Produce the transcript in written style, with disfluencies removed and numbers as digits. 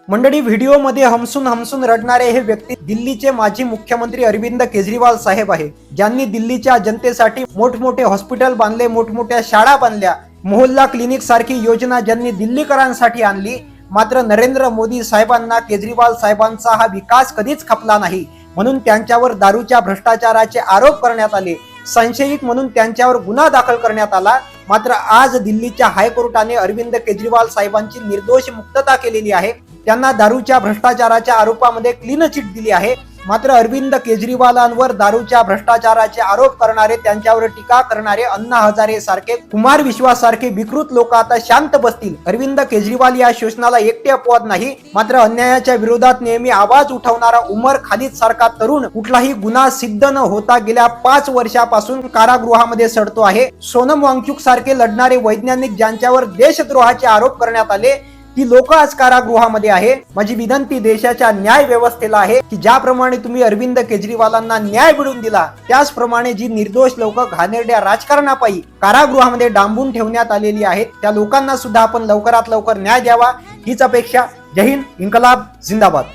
मंडळी, व्हिडिओमध्ये हमसून हमसून रडणारे हे व्यक्ती दिल्लीचे माजी मुख्यमंत्री अरविंद केजरीवाल साहेब आहे, ज्यांनी दिल्लीच्या जनतेसाठी मोठमोठे हॉस्पिटल बांधले, मोठमोठ्या शाळा बांधल्या, मोहल्ला क्लिनिक सारखी योजना ज्यांनी दिल्लीकरांसाठी आणली. मात्र नरेंद्र मोदी साहेबांना केजरीवाल साहेबांचा हा विकास कधीच खपला नाही, म्हणून त्यांच्यावर दारूच्या भ्रष्टाचाराचे आरोप करण्यात आले. संशयित म्हणून त्यांच्यावर गुन्हा दाखल करण्यात आला. मात्र आज दिल्लीच्या हायकोर्टाने अरविंद केजरीवाल साहेबांची निर्दोष मुक्तता केलेली आहे. त्यांना दारूच्या भ्रष्टाचाराच्या आरोपामध्ये क्लीन चिट दिली आहे. मात्र अरविंद केजरीवालांवर दारूच्या भ्रष्टाचाराचे आरोप करणारे, त्यांच्यावर टीका करणारे अण्णा हजारे सारखे, कुमार विश्वास सारखे विकृत लोक आता शांत बसतील. अरविंद केजरीवाल या शोषणाला एकटे अपवाद नाही, मात्र अन्यायाच्या विरोधात नेहमी आवाज उठवणारा उमर खालिद सारखा तरुण कुठलाही गुन्हा सिद्ध न होता गेल्या 5 वर्षापासून कारागृहामध्ये सडतो आहे. सोनम वांगचुक सारखे लढणारे वैज्ञानिक, ज्यांच्यावर देशद्रोहाचे आरोप करण्यात आले, ती लोक आज कारागृहामध्ये आहे. माझी विनंती देशाच्या न्याय व्यवस्थेला आहे की ज्याप्रमाणे तुम्ही अरविंद केजरीवालांना न्याय मिळवून दिला, त्याचप्रमाणे जी निर्दोष लोक घाणेरड्या राजकारणापायी कारागृहामध्ये डांबून ठेवण्यात आलेली आहेत, त्या लोकांना सुद्धा आपण लवकरात लवकर न्याय द्यावा, हीच अपेक्षा. जय हिंद, इन्कलाब जिंदाबाद.